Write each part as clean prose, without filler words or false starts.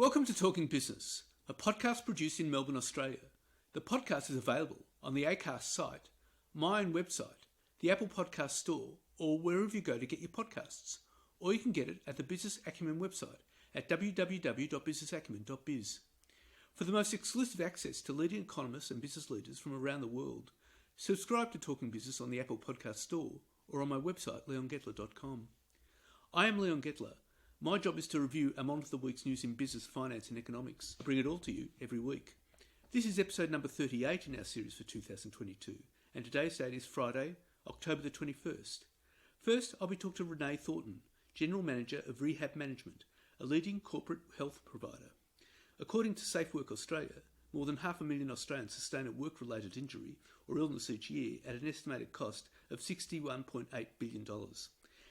Welcome to Talking Business, a podcast produced in Melbourne, Australia. The podcast is available on the Acast site, my own website, the Apple Podcast Store, or wherever you go to get your podcasts. Or you can get it at the Business Acumen website at www.businessacumen.biz. For the most exclusive access to leading economists and business leaders from around the world, subscribe to Talking Business on the Apple Podcast Store or on my website, leongettler.com. I am Leon Gettler. My job is to review and monitor the week's news in business, finance and economics. I bring it all to you every week. This is episode number 38 in our series for 2022, and today's date is Friday, October the 21st. First, I'll be talking to Renee Thornton, General Manager of Rehab Management, a leading corporate health provider. According to Safe Work Australia, more than 500,000 Australians sustain a work-related injury or illness each year at an estimated cost of $61.8 billion.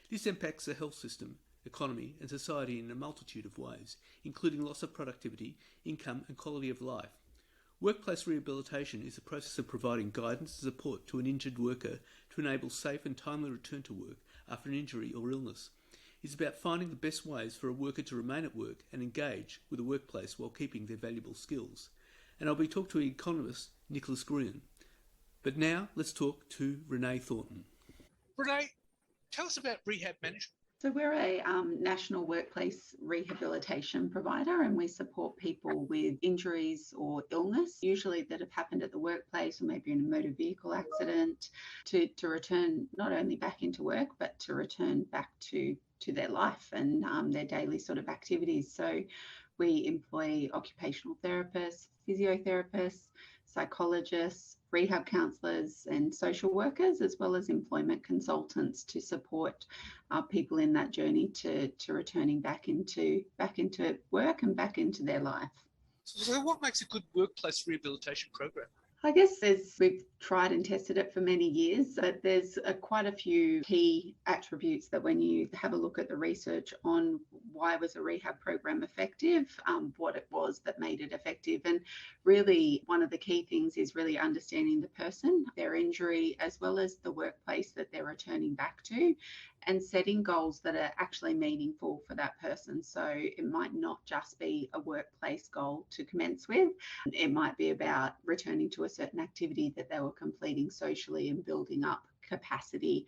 This impacts the health system, economy and society in a multitude of ways, including loss of productivity, income and quality of life. Workplace rehabilitation is the process of providing guidance and support to an injured worker to enable safe and timely return to work after an injury or illness. It's about finding the best ways for a worker to remain at work and engage with the workplace while keeping their valuable skills. And I'll be talking to economist Nicholas Gruen. But now let's talk to Renee Thornton. Renee, tell us about Rehab Management. So we're a national workplace rehabilitation provider, and we support people with injuries or illness, usually that have happened at the workplace or maybe in a motor vehicle accident, to return not only back into work, but to return back to their life and their daily sort of activities. So we employ occupational therapists, physiotherapists, psychologists, rehab counsellors and social workers, as well as employment consultants to support people in that journey to returning back into work and back into their life. So what makes a good workplace rehabilitation program? I guess we've tried and tested it for many years, but there's quite a few key attributes that when you have a look at the research on why was a rehab program effective, what it was that made it effective. And really one of the key things is really understanding the person, their injury, as well as the workplace that they're returning back to, and setting goals that are actually meaningful for that person. So it might not just be a workplace goal to commence with. It might be about returning to a certain activity that they were completing socially and building up capacity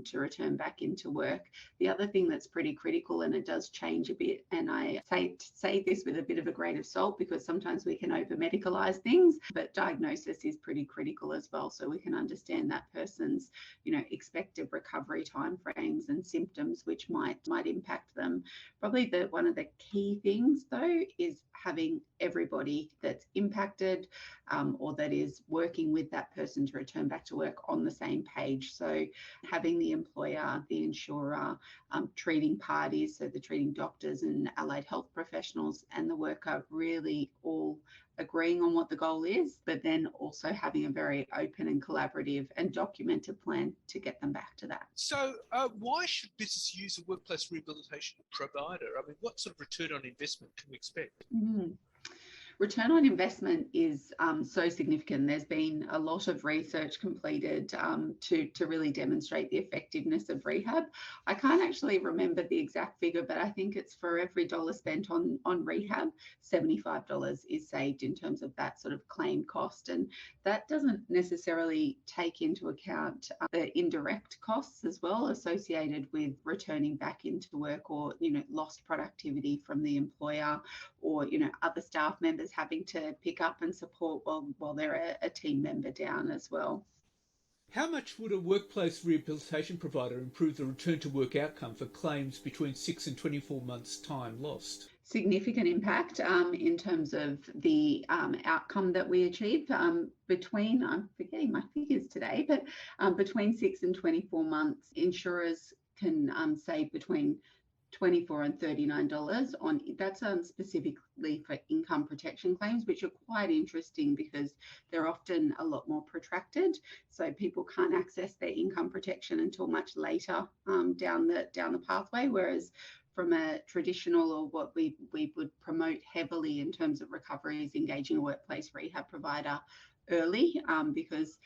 to return back into work. The other thing that's pretty critical, and it does change a bit, and I say this with a bit of a grain of salt because sometimes we can over medicalize things, but diagnosis is pretty critical as well, so we can understand that person's expected recovery timeframes and symptoms which might impact them. Probably one of the key things though is having everybody that's impacted or that is working with that person to return back to work on the same page. So having the employer, the insurer, treating parties, so the treating doctors and allied health professionals and the worker really all agreeing on what the goal is, but then also having a very open and collaborative and documented plan to get them back to that. So why should business use a workplace rehabilitation provider? I mean, what sort of return on investment can we expect? Return on investment is so significant. There's been a lot of research completed to really demonstrate the effectiveness of rehab. I can't actually remember the exact figure, but I think it's for every dollar spent on rehab, $75 is saved in terms of that sort of claim cost. And that doesn't necessarily take into account the indirect costs as well associated with returning back into work or, lost productivity from the employer or, other staff members having to pick up and support while they're a team member down as well. How much would a workplace rehabilitation provider improve the return to work outcome for claims between 6 and 24 months' time lost? Significant impact in terms of the outcome that we achieve between, I'm forgetting my figures today, but between 6 and 24 months, insurers can save between $24 and $39 on that's specifically for income protection claims, which are quite interesting because they're often a lot more protracted. So people can't access their income protection until much later down the pathway, whereas from a traditional or what we would promote heavily in terms of recovery is engaging a workplace rehab provider early because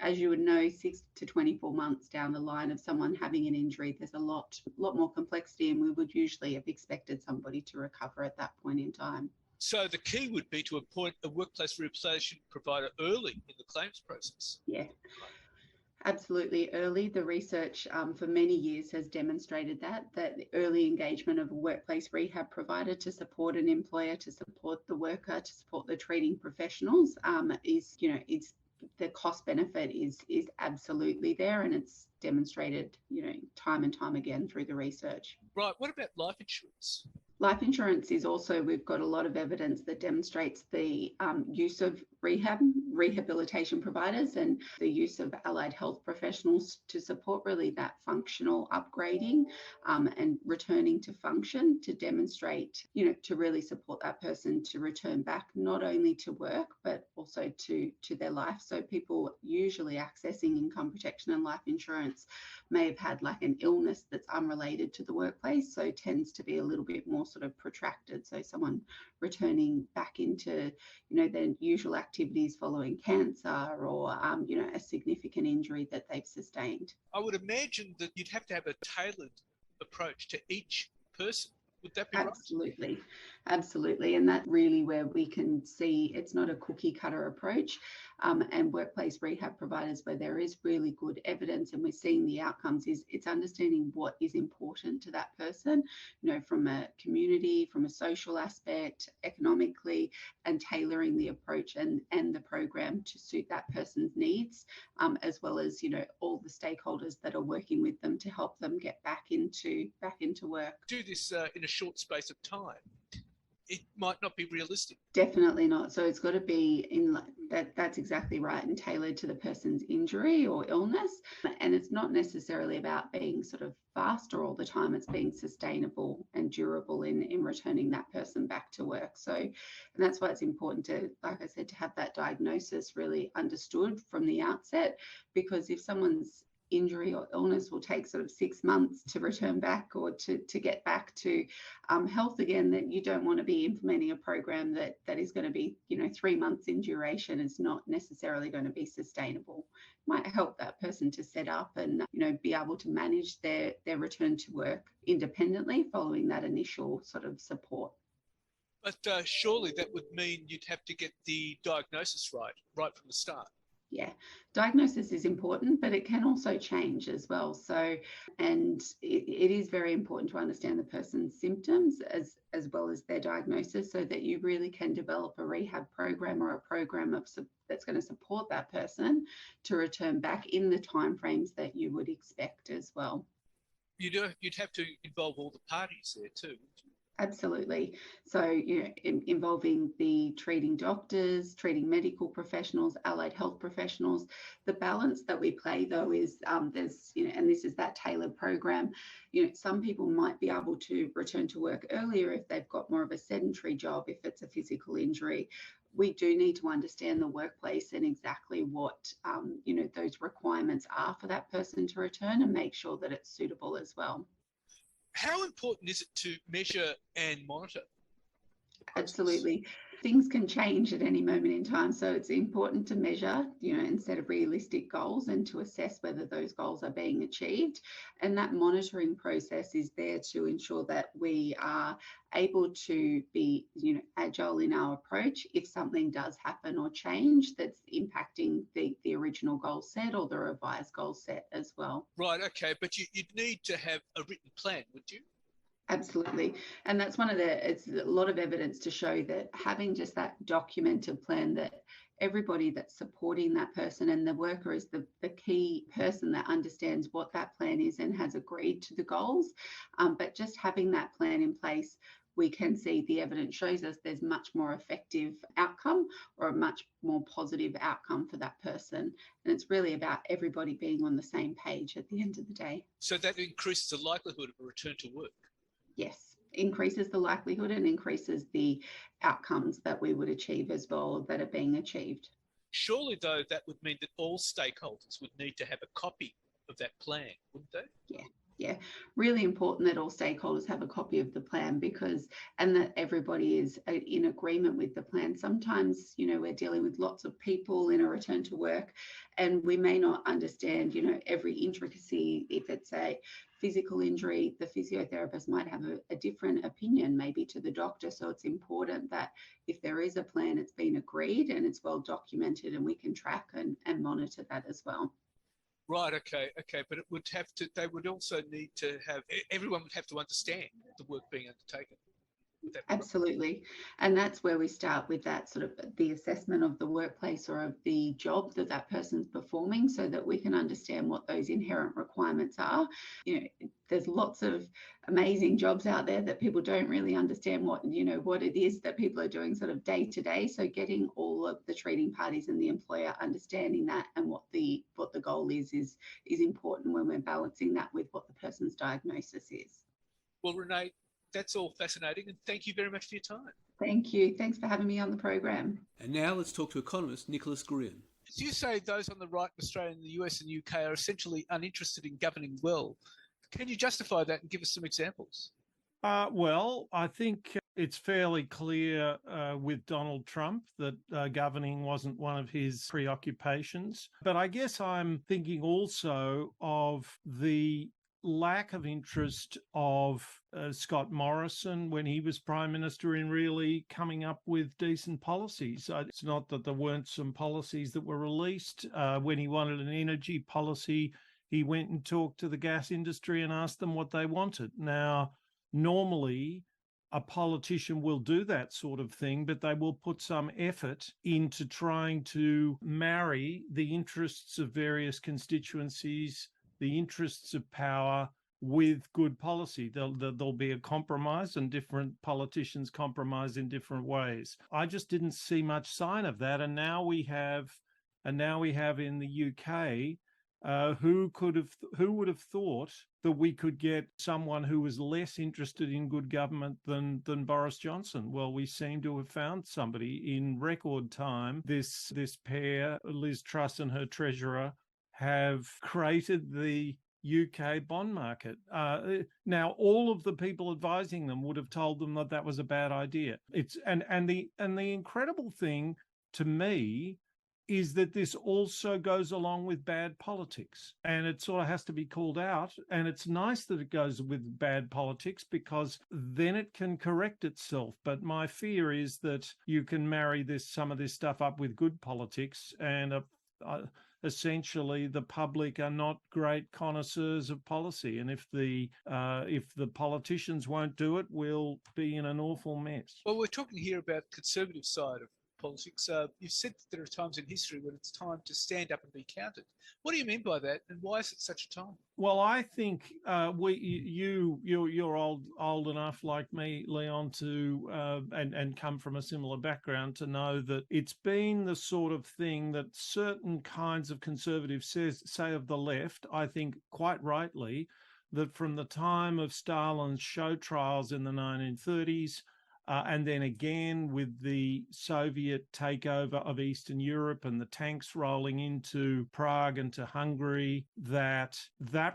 As you would know, 6 to 24 months down the line of someone having an injury, there's a lot more complexity, and we would usually have expected somebody to recover at that point in time. So the key would be to appoint a workplace rehabilitation provider early in the claims process. Yeah. Absolutely early. The research for many years has demonstrated that the early engagement of a workplace rehab provider to support an employer, to support the worker, to support the treating professionals is, it's the cost benefit is absolutely there, and it's demonstrated, time and time again through the research. Right. What about life insurance? Life insurance is also, we've got a lot of evidence that demonstrates the use of rehabilitation providers and the use of allied health professionals to support really that functional upgrading and returning to function, to demonstrate, to really support that person to return back not only to work but also to their life. So people usually accessing income protection and life insurance may have had like an illness that's unrelated to the workplace, so tends to be a little bit more sort of protracted. So someone returning back into, their usual activities following cancer or, a significant injury that they've sustained. I would imagine that you'd have to have a tailored approach to each person. Would that be Absolutely. right? Absolutely. And that's really where we can see it's not a cookie cutter approach. And workplace rehab providers, where there is really good evidence and we're seeing the outcomes, is it's understanding what is important to that person, from a community, from a social aspect, economically, and tailoring the approach and the program to suit that person's needs, as well as, all the stakeholders that are working with them to help them get back into work. Do this in a short space of time. It might not be realistic. Definitely not. So it's got to be in that's exactly right, and tailored to the person's injury or illness. And it's not necessarily about being sort of faster all the time. It's being sustainable and durable in returning that person back to work. So, and that's why it's important to, like I said, to have that diagnosis really understood from the outset, because if someone's injury or illness will take sort of 6 months to return back or to get back to health again, that you don't want to be implementing a program that is going to be 3 months in duration. Is not necessarily going to be sustainable. It might help that person to set up and be able to manage their return to work independently following that initial sort of support. But surely that would mean you'd have to get the diagnosis right from the start. Yeah, diagnosis is important, but it can also change as well. So, and it is very important to understand the person's symptoms as well as their diagnosis, so that you really can develop a rehab program or a program that's going to support that person to return back in the timeframes that you would expect as well. You'd have to involve all the parties there too, wouldn't you? Absolutely. So, involving the treating doctors, treating medical professionals, allied health professionals. The balance that we play, though, is there's, and this is that tailored program. Some people might be able to return to work earlier if they've got more of a sedentary job, if it's a physical injury. We do need to understand the workplace and exactly what, those requirements are for that person to return, and make sure that it's suitable as well. How important is it to measure and monitor? Absolutely. Things can change at any moment in time. So it's important to measure, and set of realistic goals, and to assess whether those goals are being achieved. And that monitoring process is there to ensure that we are able to be, agile in our approach if something does happen or change that's impacting the original goal set or the revised goal set as well. Right, okay. But you'd need to have a written plan, would you? Absolutely. And that's it's a lot of evidence to show that having just that documented plan, that everybody that's supporting that person, and the worker is the key person that understands what that plan is and has agreed to the goals. But just having that plan in place, we can see the evidence shows us there's much more effective outcome, or a much more positive outcome for that person. And it's really about everybody being on the same page at the end of the day. So that increases the likelihood of a return to work. Yes, increases the likelihood and increases the outcomes that we would achieve as well, that are being achieved. Surely, though, that would mean that all stakeholders would need to have a copy of that plan, wouldn't they? Yeah, Yeah, really important that all stakeholders have a copy of the plan and that everybody is in agreement with the plan. Sometimes, we're dealing with lots of people in a return to work, and we may not understand, every intricacy. If it's a physical injury, the physiotherapist might have a different opinion, maybe to the doctor. So it's important that if there is a plan, it's been agreed and it's well documented, and we can track and monitor that as well. Right. Okay. But they would also need to everyone would have to understand the work being undertaken. Absolutely. And that's where we start with that sort of the assessment of the workplace or of the job that person's performing, so that we can understand what those inherent requirements are. There's lots of amazing jobs out there that people don't really understand what it is that people are doing sort of day to day. So getting all of the treating parties and the employer understanding that and what the goal is important when we're balancing that with what the person's diagnosis is. Well, Renee, that's all fascinating, and thank you very much for your time. Thank you. Thanks for having me on the program. And now let's talk to economist Nicholas Gurrian. As you say, those on the right in Australia and the US and UK are essentially uninterested in governing well. Can you justify that and give us some examples? Well, I think it's fairly clear with Donald Trump that governing wasn't one of his preoccupations. But I guess I'm thinking also of the lack of interest of Scott Morrison when he was Prime Minister in really coming up with decent policies. It's not that there weren't some policies that were released. When he wanted an energy policy, he went and talked to the gas industry and asked them what they wanted. Now, normally, a politician will do that sort of thing, but they will put some effort into trying to marry the interests of various constituencies, the interests of power, with good policy. There'll be a compromise, and different politicians compromise in different ways. I just didn't see much sign of that, and now we have in the UK, who would have thought that we could get someone who was less interested in good government than Boris Johnson? Well, we seem to have found somebody in record time. This pair, Liz Truss and her treasurer, have created the UK bond market. Now, all of the people advising them would have told them that was a bad idea. The incredible thing to me is that this also goes along with bad politics, and it sort of has to be called out. And it's nice that it goes with bad politics, because then it can correct itself. But my fear is that you can marry some of this stuff up with good politics, and essentially the public are not great connoisseurs of policy, and if the politicians won't do it, we'll be in an awful mess. Well, we're talking here about the conservative side of politics. You've said that there are times in history when it's time to stand up and be counted. What do you mean by that, and why is it such a time? Well, I think you're old enough like me, Leon, to and come from a similar background to know that it's been the sort of thing that certain kinds of conservatives say of the left. I think quite rightly that from the time of Stalin's show trials in the 1930s. And then again with the Soviet takeover of Eastern Europe and the tanks rolling into Prague and to Hungary, that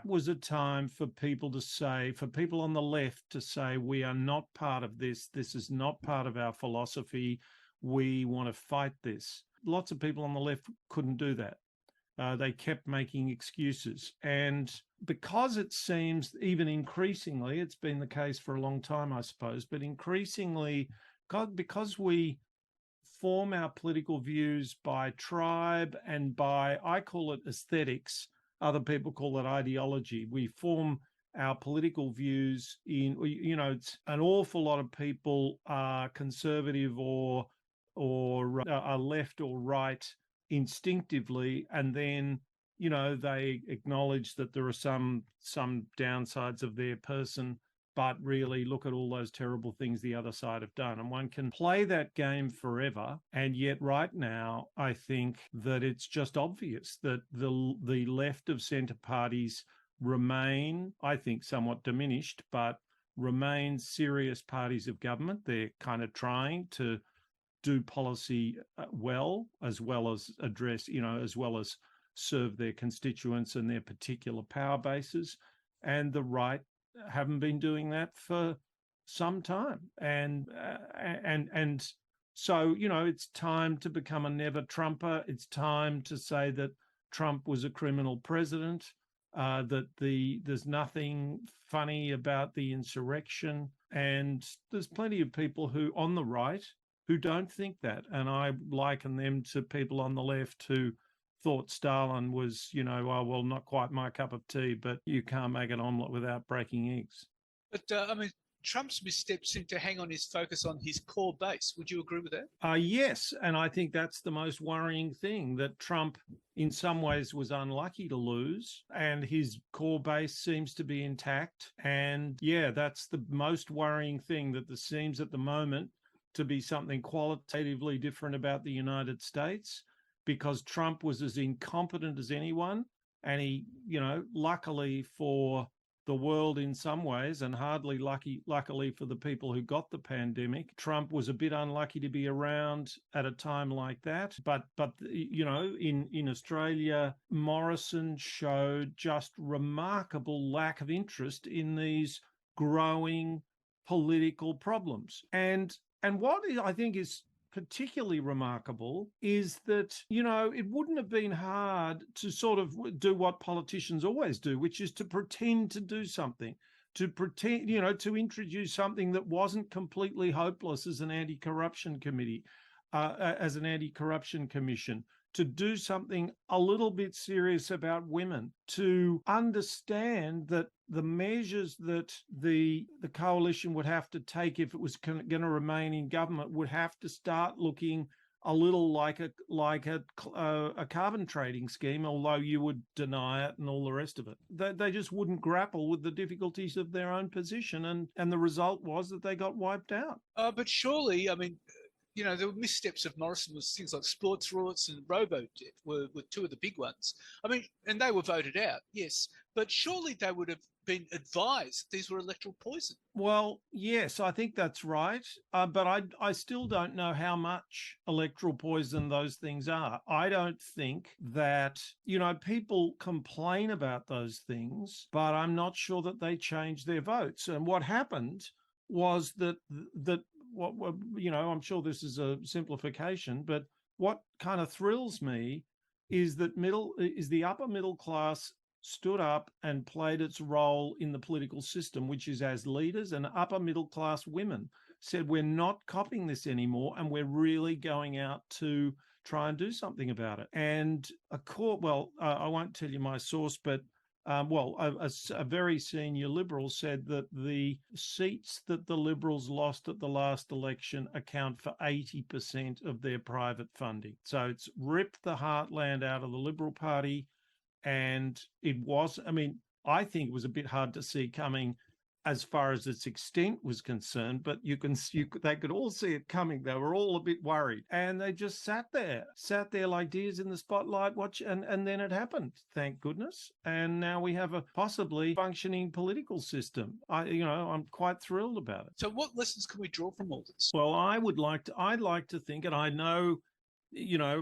was a time for people on the left to say, we are not part of this. This is not part of our philosophy. We want to fight this. Lots of people on the left couldn't do that. They kept making excuses. And because it seems, even increasingly, it's been the case for a long time, I suppose, but increasingly, because we form our political views by tribe and by, I call it aesthetics, other people call it ideology. We form our political views it's an awful lot of people are conservative or are left or right instinctively, and then they acknowledge that there are some downsides of their person, but really look at all those terrible things the other side have done. And one can play that game forever, and yet right now I think that it's just obvious that the left of centre parties remain, I think, somewhat diminished, but remain serious parties of government. They're kind of trying to do policy well as address, as well as serve their constituents and their particular power bases. and the right haven't been doing that for some time. And so, it's time to become a never Trumper. It's time to say that Trump was a criminal president, that there's nothing funny about the insurrection. And there's plenty of people who on the right who don't think that. And I liken them to people on the left who thought Stalin was, not quite my cup of tea, but you can't make an omelette without breaking eggs. But, Trump's missteps seem to hang on his focus on his core base. Would you agree with that? Yes, and I think that's the most worrying thing, that Trump in some ways was unlucky to lose and his core base seems to be intact. And yeah, that's the most worrying thing, that there seems at the moment to be something qualitatively different about the United States, because Trump was as incompetent as anyone. And he, luckily for the world in some ways, and hardly luckily for the people who got the pandemic, Trump was a bit unlucky to be around at a time like that. But in Australia, Morrison showed just remarkable lack of interest in these growing political problems. And what I think is particularly remarkable is that, it wouldn't have been hard to sort of do what politicians always do, which is to pretend to do something, to pretend, to introduce something that wasn't completely hopeless as an anti-corruption committee, as an anti-corruption commission, to do something a little bit serious about women, to understand that the measures that the coalition would have to take if it was going to remain in government would have to start looking a little like a carbon trading scheme, although you would deny it and all the rest of it. They just wouldn't grapple with the difficulties of their own position, and the result was that they got wiped out. But surely, the missteps of Morrison was things like sports rorts and robo-debt were two of the big ones. And they were voted out, yes. But surely they would have been advised that these were electoral poison. Well, yes, I think that's right. But I still don't know how much electoral poison those things are. I don't think that, people complain about those things, but I'm not sure that they change their votes. And what happened was that I'm sure this is a simplification, but what kind of thrills me is that the upper middle class stood up and played its role in the political system, which is as leaders, and upper middle class women said, we're not copying this anymore, and we're really going out to try and do something about it. And a Corp, I won't tell you my source, but a very senior Liberal said that the seats that the Liberals lost at the last election account for 80% of their private funding. So it's ripped the heartland out of the Liberal Party. And I think it was a bit hard to see coming as far as its extent was concerned, but they could all see it coming. They were all a bit worried, and they just sat there like deers in the spotlight, and then it happened, thank goodness. And now we have a possibly functioning political system. I'm quite thrilled about it. So what lessons can we draw from all this? Well, I'd like to think, and I know,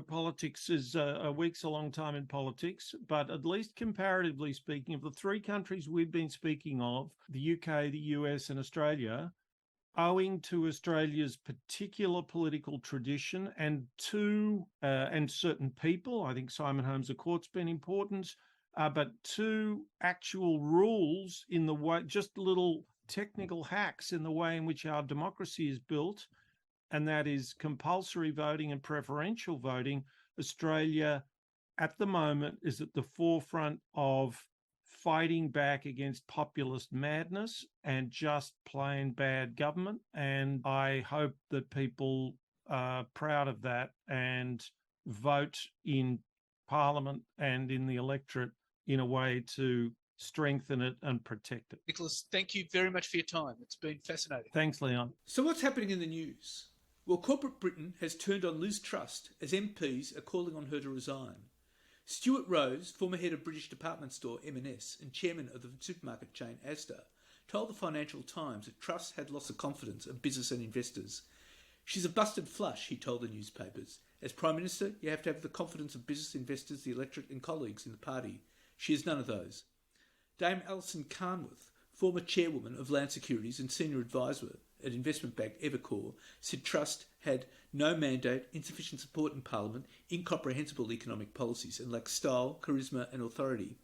politics is a week's a long time in politics, but at least comparatively speaking, of the three countries we've been speaking of, the UK, the US and Australia, owing to Australia's particular political tradition and certain people, I think Simon Holmes à Court's been important, but two actual rules in the way, just little technical hacks in the way in which our democracy is built, and that is compulsory voting and preferential voting. Australia, at the moment, is at the forefront of fighting back against populist madness and just plain bad government. And I hope that people are proud of that and vote in Parliament and in the electorate in a way to strengthen it and protect it. Nicholas, thank you very much for your time. It's been fascinating. Thanks, Leon. So what's happening in the news? Well, corporate Britain has turned on Liz Truss as MPs are calling on her to resign. Stuart Rose, former head of British department store M&S and chairman of the supermarket chain Asda, told the Financial Times that Truss had lost the confidence of business and investors. She's a busted flush, he told the newspapers. As Prime Minister, you have to have the confidence of business investors, the electorate and colleagues in the party. She has none of those. Dame Alison Carnwath, former chairwoman of Land Securities and senior advisor at investment bank Evercore, said Trust had no mandate, insufficient support in Parliament, incomprehensible economic policies, and lacked style, charisma and authority.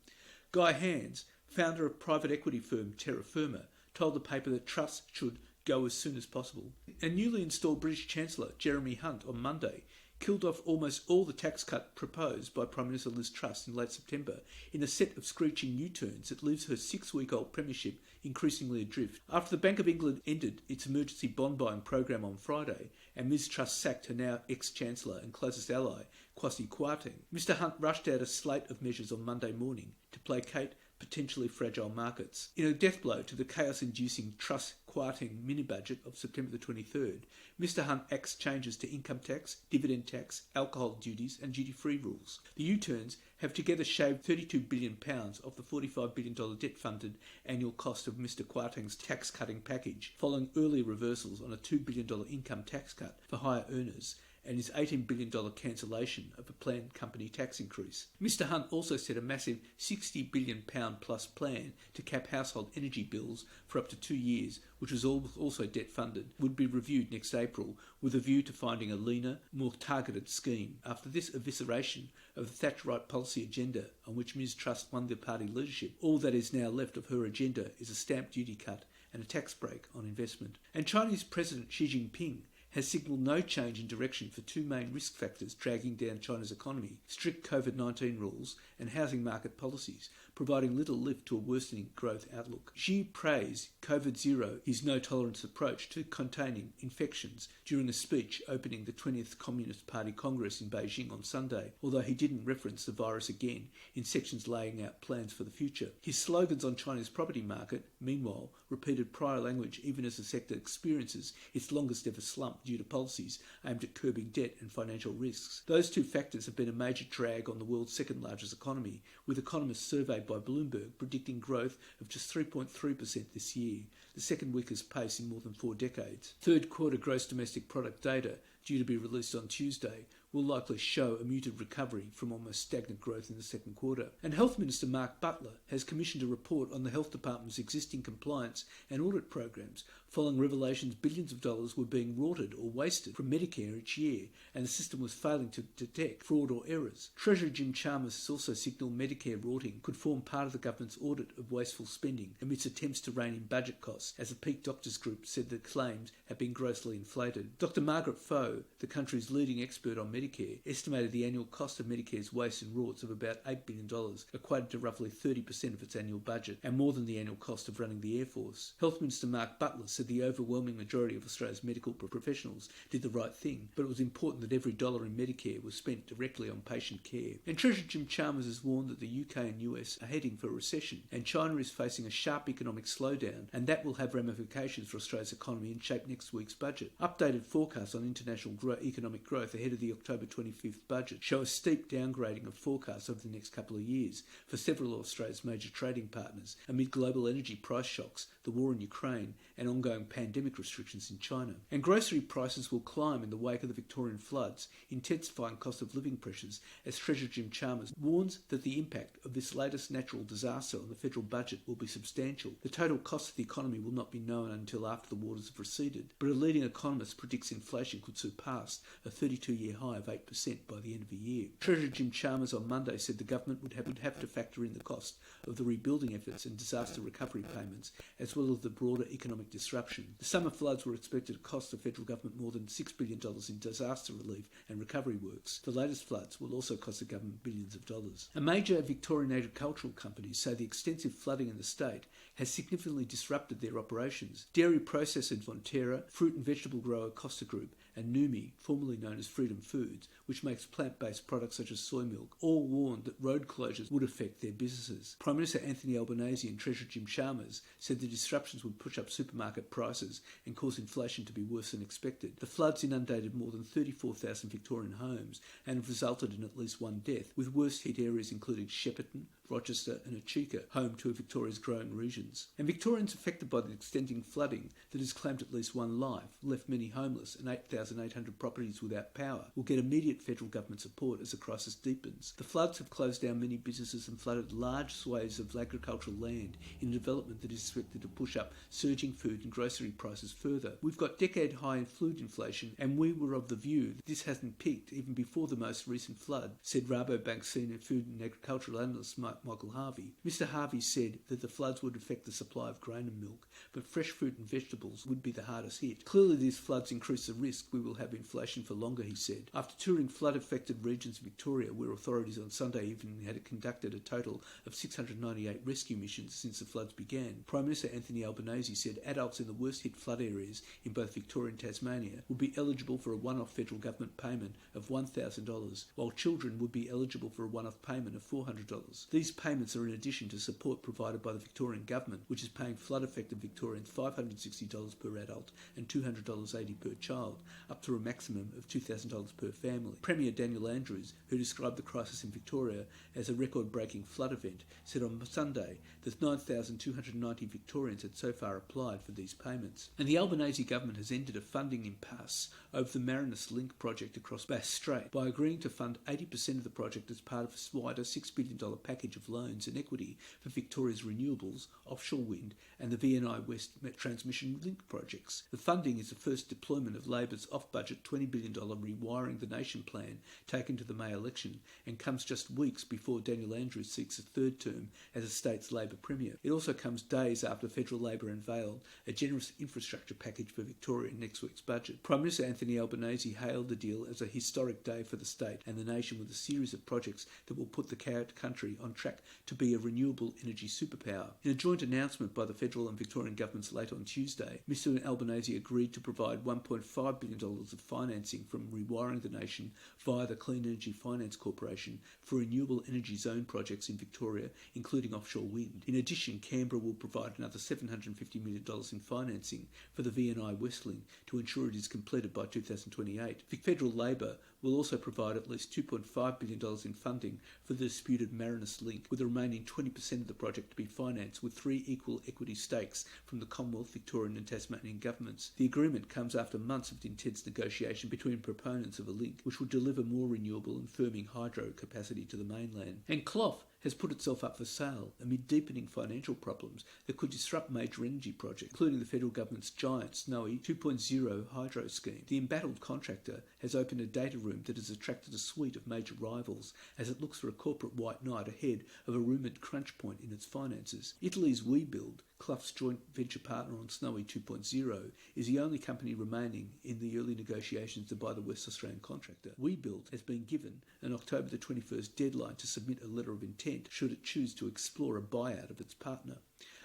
Guy Hands, founder of private equity firm Terra Firma, told the paper that Truss should go as soon as possible. And newly installed British Chancellor Jeremy Hunt on Monday killed off almost all the tax cut proposed by Prime Minister Liz Truss in late September in a set of screeching U-turns that leaves her 6-week-old premiership increasingly adrift. After the Bank of England ended its emergency bond buying program on Friday and Ms Truss sacked her now ex-Chancellor and closest ally, Kwasi Kwarteng, Mr Hunt rushed out a slate of measures on Monday morning to placate potentially fragile markets. In a death blow to the chaos-inducing Truss-Kwarteng mini-budget of September the 23rd, Mr Hunt axed changes to income tax, dividend tax, alcohol duties and duty-free rules. The U-turns have together shaved £32 billion off the $45 billion debt-funded annual cost of Mr Kwarteng's tax-cutting package, following earlier reversals on a $2 billion income tax cut for higher earners and his $18 billion cancellation of a planned company tax increase. Mr Hunt also set a massive £60 billion plus plan to cap household energy bills for up to 2 years, which was also debt-funded, would be reviewed next April with a view to finding a leaner, more targeted scheme. After this evisceration of the Thatcherite policy agenda on which Ms Truss won the party leadership, all that is now left of her agenda is a stamp duty cut and a tax break on investment. And Chinese President Xi Jinping has signalled no change in direction for two main risk factors dragging down China's economy: strict COVID-19 rules and housing market policies, providing little lift to a worsening growth outlook. Xi praised COVID-0, his no-tolerance approach to containing infections, during a speech opening the 20th Communist Party Congress in Beijing on Sunday, although he didn't reference the virus again in sections laying out plans for the future. His slogans on China's property market, meanwhile, repeated prior language even as the sector experiences its longest ever slump due to policies aimed at curbing debt and financial risks. Those two factors have been a major drag on the world's second largest economy, with economists surveyed by Bloomberg predicting growth of just 3.3% this year, the second weakest pace in more than 4 decades. Third quarter gross domestic product data, due to be released on Tuesday, will likely show a muted recovery from almost stagnant growth in the second quarter. And Health Minister Mark Butler has commissioned a report on the Health Department's existing compliance and audit programs, following revelations billions of dollars were being rorted or wasted from Medicare each year, and the system was failing to detect fraud or errors. Treasurer Jim Chalmers has also signalled Medicare rorting could form part of the government's audit of wasteful spending amidst attempts to rein in budget costs, as the Peak Doctors Group said the claims have been grossly inflated. Dr Margaret Foe, the country's leading expert on Medicare, estimated the annual cost of Medicare's waste and rorts of about $8 billion, equated to roughly 30% of its annual budget, and more than the annual cost of running the Air Force. Health Minister Mark Butler said the overwhelming majority of Australia's medical professionals did the right thing, but it was important that every dollar in Medicare was spent directly on patient care. And Treasurer Jim Chalmers has warned that the UK and US are heading for a recession, and China is facing a sharp economic slowdown, and that will have ramifications for Australia's economy and shape next week's budget. Updated forecasts on international economic growth ahead of the October 25th budget show a steep downgrading of forecasts over the next couple of years for several of Australia's major trading partners amid global energy price shocks, the war in Ukraine and ongoing pandemic restrictions in China. And grocery prices will climb in the wake of the Victorian floods, intensifying cost of living pressures, as Treasurer Jim Chalmers warns that the impact of this latest natural disaster on the federal budget will be substantial. The total cost of the economy will not be known until after the waters have receded, but a leading economist predicts inflation could surpass a 32-year high of 8% by the end of the year. Treasurer Jim Chalmers on Monday said the government would have to factor in the cost of the rebuilding efforts and disaster recovery payments, as well as the broader economic disruption. The summer floods were expected to cost the federal government more than $6 billion in disaster relief and recovery works. The latest floods will also cost the government billions of dollars. A major Victorian agricultural companies say the extensive flooding in the state has significantly disrupted their operations. Dairy processor Fonterra, fruit and vegetable grower Costa Group, and Numi, formerly known as Freedom Foods, which makes plant-based products such as soy milk, all warned that road closures would affect their businesses. Prime Minister Anthony Albanese and Treasurer Jim Chalmers said the disruptions would push up supermarket prices and cause inflation to be worse than expected. The floods inundated more than 34,000 Victorian homes and have resulted in at least one death, with worst hit areas including Shepparton, Rochester and Echuca, home to Victoria's growing regions. And Victorians affected by the extending flooding that has claimed at least one life, left many homeless and 8,800 properties without power, will get immediate federal government support as the crisis deepens. The floods have closed down many businesses and flooded large swathes of agricultural land in a development that is expected to push up surging food and grocery prices further. We've got decade-high food inflation, and we were of the view that this hasn't peaked even before the most recent flood, said Rabobank senior food and agricultural analyst Michael Harvey. Mr. Harvey said that the floods would affect the supply of grain and milk, but fresh fruit and vegetables would be the hardest hit. Clearly these floods increase the risk we will have inflation for longer, he said. After touring flood-affected regions of Victoria, where authorities on Sunday evening had conducted a total of 698 rescue missions since the floods began, Prime Minister Anthony Albanese said adults in the worst-hit flood areas in both Victoria and Tasmania would be eligible for a one-off federal government payment of $1,000, while children would be eligible for a one-off payment of $400. These payments are in addition to support provided by the Victorian Government, which is paying flood-affected Victorians $560 per adult and $200.80 per child, up to a maximum of $2,000 per family. Premier Daniel Andrews, who described the crisis in Victoria as a record-breaking flood event, said on Sunday that 9,290 Victorians had so far applied for these payments. And the Albanese government has ended a funding impasse over the Marinus Link project across Bass Strait by agreeing to fund 80% of the project as part of a wider $6 billion package of loans and equity for Victoria's renewables, offshore wind and the VNI West Transmission Link projects. The funding is the first deployment of Labor's off-budget $20 billion rewiring the nation plan taken to the May election, and comes just weeks before Daniel Andrews seeks a third term as a state's Labor Premier. It also comes days after federal Labor unveiled a generous infrastructure package for Victoria in next week's budget. Prime Minister Anthony Albanese hailed the deal as a historic day for the state and the nation, with a series of projects that will put the country on track to be a renewable energy superpower. In a joint announcement by the federal and Victorian governments late on Tuesday, Mr Albanese agreed to provide $1.5 billion of financing from Rewiring the Nation via the Clean Energy Finance Corporation for renewable energy zone projects in Victoria, including offshore wind. In addition, Canberra will provide another $750 million in financing for the VNI West Link to ensure it is completed by 2028. Federal Labor will also provide at least $2.5 billion in funding for the disputed Marinus Link, with the remaining 20% of the project to be financed with 3 equal equity stakes from the Commonwealth, Victorian and Tasmanian governments. The agreement comes after months of intense negotiation between proponents of a link which will deliver more renewable and firming hydro capacity to the mainland. And Clough has put itself up for sale amid deepening financial problems that could disrupt major energy projects, including the federal government's giant Snowy 2.0 hydro scheme. The embattled contractor has opened a data room that has attracted a suite of major rivals as it looks for a corporate white knight ahead of a rumoured crunch point in its finances. Italy's WeBuild, Clough's joint venture partner on Snowy 2.0, is the only company remaining in the early negotiations to buy the West Australian contractor. WeBuild has been given an October the 21st deadline to submit a letter of intent should it choose to explore a buyout of its partner.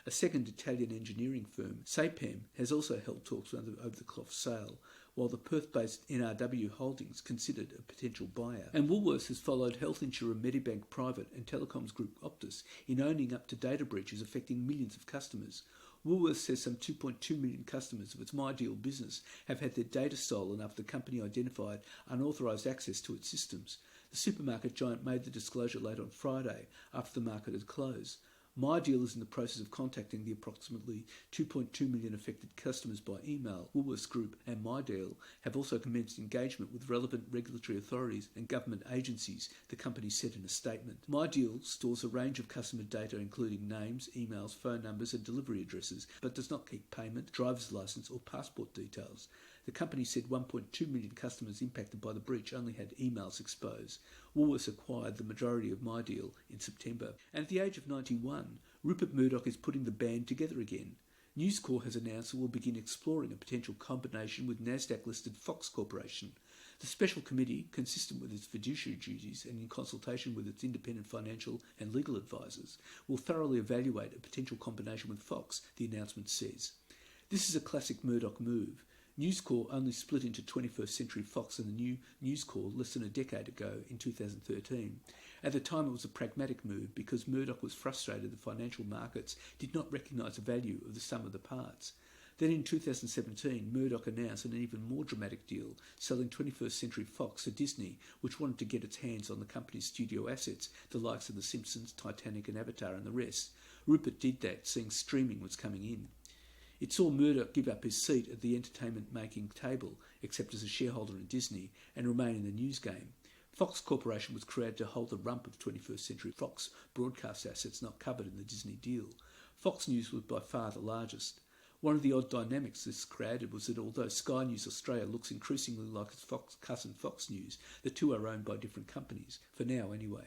A second Italian engineering firm, Saipem, has also held talks over the Clough sale, while the Perth-based NRW Holdings considered a potential buyout. And Woolworths has followed health insurer Medibank Private and telecoms group Optus in owning up to data breaches affecting millions of customers. Woolworths says some 2.2 million customers of its MyDeal business have had their data stolen after the company identified unauthorised access to its systems. The supermarket giant made the disclosure late on Friday after the market had closed. MyDeal is in the process of contacting the approximately 2.2 million affected customers by email. Woolworths Group and MyDeal have also commenced engagement with relevant regulatory authorities and government agencies, the company said in a statement. MyDeal stores a range of customer data including names, emails, phone numbers and delivery addresses, but does not keep payment, driver's licence or passport details. The company said 1.2 million customers impacted by the breach only had emails exposed. Woolworths acquired the majority of MyDeal in September. And at the age of 91, Rupert Murdoch is putting the band together again. News Corp has announced it will begin exploring a potential combination with Nasdaq-listed Fox Corporation. The special committee, consistent with its fiduciary duties and in consultation with its independent financial and legal advisors, will thoroughly evaluate a potential combination with Fox, the announcement says. This is a classic Murdoch move. News Corp only split into 21st Century Fox and the new News Corp less than a decade ago in 2013. At the time it was a pragmatic move because Murdoch was frustrated the financial markets did not recognise the value of the sum of the parts. Then in 2017, Murdoch announced an even more dramatic deal, selling 21st Century Fox to Disney, which wanted to get its hands on the company's studio assets, the likes of The Simpsons, Titanic and Avatar and the rest. Rupert did that, seeing streaming was coming in. It saw Murdoch give up his seat at the entertainment-making table, except as a shareholder in Disney, and remain in the news game. Fox Corporation was created to hold the rump of 21st Century Fox broadcast assets not covered in the Disney deal. Fox News was by far the largest. One of the odd dynamics this created was that although Sky News Australia looks increasingly like its cousin Fox News, the two are owned by different companies, for now anyway.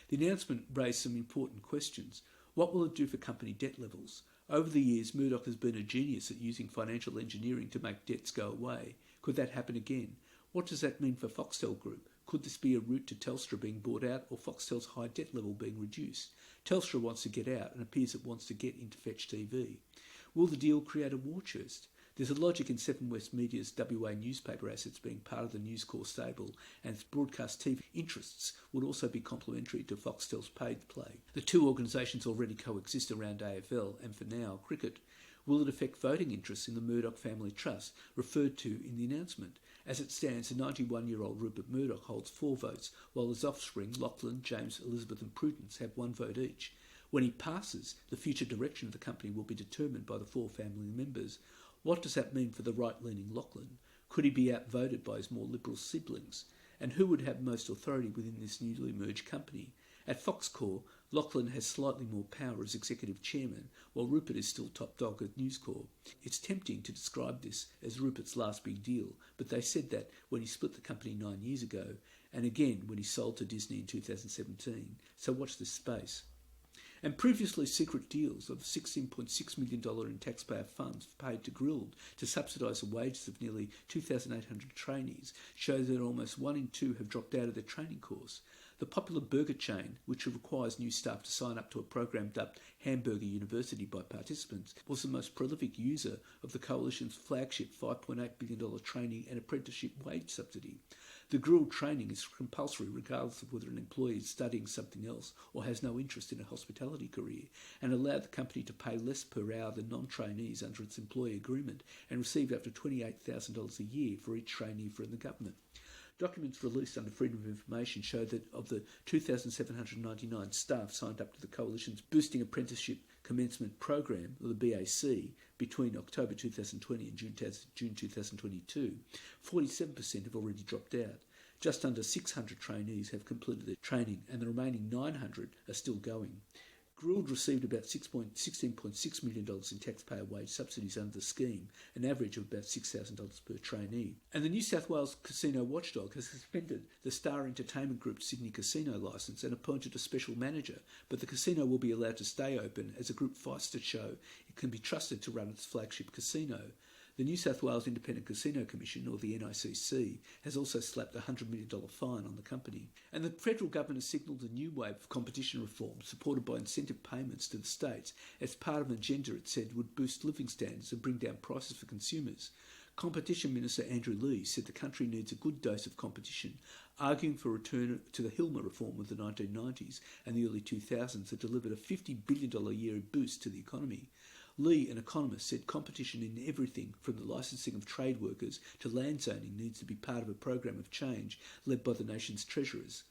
The announcement raised some important questions. What will it do for company debt levels? Over the years, Murdoch has been a genius at using financial engineering to make debts go away. Could that happen again? What does that mean for Foxtel Group? Could this be a route to Telstra being bought out or Foxtel's high debt level being reduced? Telstra wants to get out and appears it wants to get into Fetch TV. Will the deal create a war chest? There's a logic in Seven West Media's WA newspaper assets being part of the News Corp stable, and its broadcast TV interests would also be complementary to Foxtel's paid play. The two organisations already coexist around AFL and, for now, cricket. Will it affect voting interests in the Murdoch Family Trust, referred to in the announcement? As it stands, the 91-year-old Rupert Murdoch holds 4 votes, while his offspring, Lachlan, James, Elizabeth and Prudence, have 1 vote each. When he passes, the future direction of the company will be determined by the 4 family members. What does that mean for the right-leaning Lachlan? Could he be outvoted by his more liberal siblings? And who would have most authority within this newly merged company? At Foxcorp, Lachlan has slightly more power as executive chairman, while Rupert is still top dog at News Corp. It's tempting to describe this as Rupert's last big deal, but they said that when he split the company 9 years ago, and again when he sold to Disney in 2017. So watch this space. And previously secret deals of $16.6 million in taxpayer funds paid to Grilled to subsidise the wages of nearly 2,800 trainees show that almost 1 in 2 have dropped out of their training course. The popular burger chain, which requires new staff to sign up to a program dubbed Hamburger University by participants, was the most prolific user of the Coalition's flagship $5.8 billion training and apprenticeship wage subsidy. The Grilled training is compulsory regardless of whether an employee is studying something else or has no interest in a hospitality career, and allowed the company to pay less per hour than non-trainees under its employee agreement and received up to $28,000 a year for each trainee from the government. Documents released under Freedom of Information show that of the 2,799 staff signed up to the Coalition's Boosting Apprenticeship Commencement Program, or the BAC, between October 2020 and June 2022, 47% have already dropped out. Just under 600 trainees have completed their training, and the remaining 900 are still going. Grilled received about $16.6 million in taxpayer wage subsidies under the scheme, an average of about $6,000 per trainee. And the New South Wales Casino Watchdog has suspended the Star Entertainment Group's Sydney casino licence and appointed a special manager, but the casino will be allowed to stay open as the group fights to show it can be trusted to run its flagship casino. The New South Wales Independent Casino Commission, or the NICC, has also slapped a $100 million fine on the company. And the federal government has signalled a new wave of competition reform supported by incentive payments to the states as part of an agenda it said would boost living standards and bring down prices for consumers. Competition Minister Andrew Leigh said the country needs a good dose of competition, arguing for a return to the Hilmer reform of the 1990s and the early 2000s that delivered a $50 billion a year boost to the economy. Leigh, an economist, said competition in everything from the licensing of trade workers to land zoning needs to be part of a program of change led by the nation's treasurers.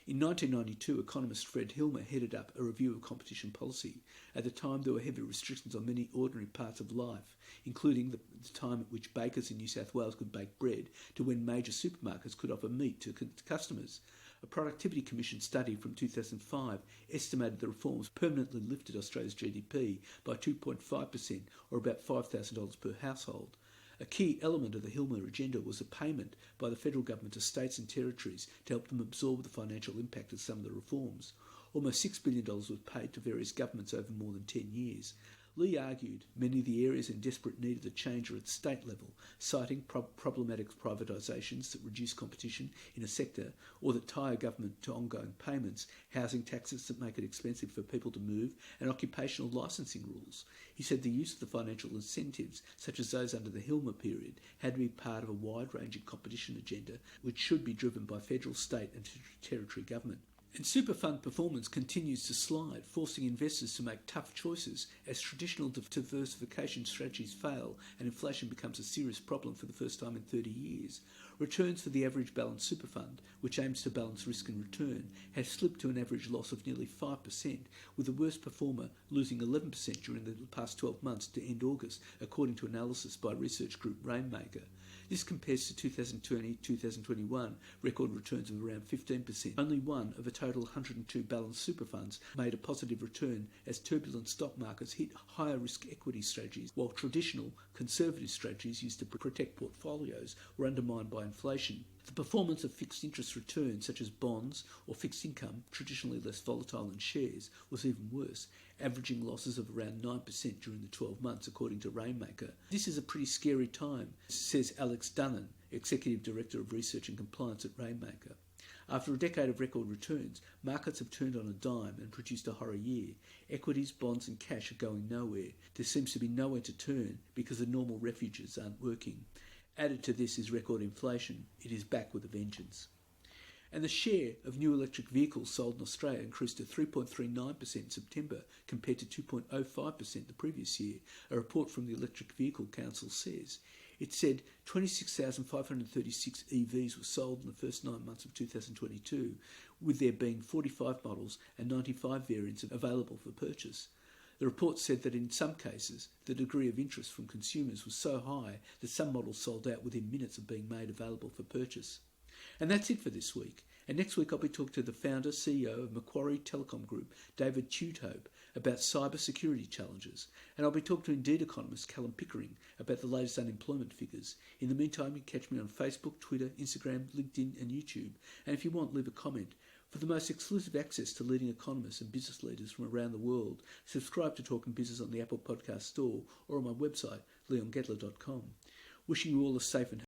In 1992, economist Fred Hilmer headed up a review of competition policy. At the time, there were heavy restrictions on many ordinary parts of life, including the time at which bakers in New South Wales could bake bread to when major supermarkets could offer meat to customers. A Productivity Commission study from 2005 estimated the reforms permanently lifted Australia's GDP by 2.5%, or about $5,000 per household. A key element of the Hilmer agenda was a payment by the federal government to states and territories to help them absorb the financial impact of some of the reforms. Almost $6 billion was paid to various governments over more than 10 years. Leigh argued many of the areas in desperate need of the change are at state level, citing problematic privatisations that reduce competition in a sector or that tie a government to ongoing payments, housing taxes that make it expensive for people to move, and occupational licensing rules. He said the use of the financial incentives, such as those under the Hilmer period, had to be part of a wide-ranging competition agenda which should be driven by federal, state and territory government. And super fund performance continues to slide, forcing investors to make tough choices as traditional diversification strategies fail and inflation becomes a serious problem for the first time in 30 years. Returns for the average balanced super fund, which aims to balance risk and return, have slipped to an average loss of nearly 5%, with the worst performer losing 11% during the past 12 months to end August, according to analysis by research group Rainmaker. This compares to 2020-2021 record returns of around 15%. Only one of a total 102 balanced super funds made a positive return as turbulent stock markets hit higher risk equity strategies, while traditional conservative strategies used to protect portfolios were undermined by inflation. The performance of fixed interest returns such as bonds or fixed income, traditionally less volatile than shares, was even worse, averaging losses of around 9% during the 12 months, according to Rainmaker. This is a pretty scary time, says Alex Dunnan, Executive Director of Research and Compliance at Rainmaker. After a decade of record returns, markets have turned on a dime and produced a horror year. Equities, bonds and cash are going nowhere. There seems to be nowhere to turn because the normal refuges aren't working. Added to this is record inflation. It is back with a vengeance. And the share of new electric vehicles sold in Australia increased to 3.39% in September compared to 2.05% the previous year, a report from the Electric Vehicle Council says. It said 26,536 EVs were sold in the first 9 months of 2022, with there being 45 models and 95 variants available for purchase. The report said that in some cases, the degree of interest from consumers was so high that some models sold out within minutes of being made available for purchase. And that's it for this week. And next week I'll be talking to the founder, CEO of Macquarie Telecom Group, David Tudhope, about cyber security challenges. And I'll be talking to Indeed economist Callum Pickering about the latest unemployment figures. In the meantime, you can catch me on Facebook, Twitter, Instagram, LinkedIn and YouTube. And if you want, leave a comment. For the most exclusive access to leading economists and business leaders from around the world, subscribe to Talking Business on the Apple Podcast Store or on my website, leongettler.com. Wishing you all a safe and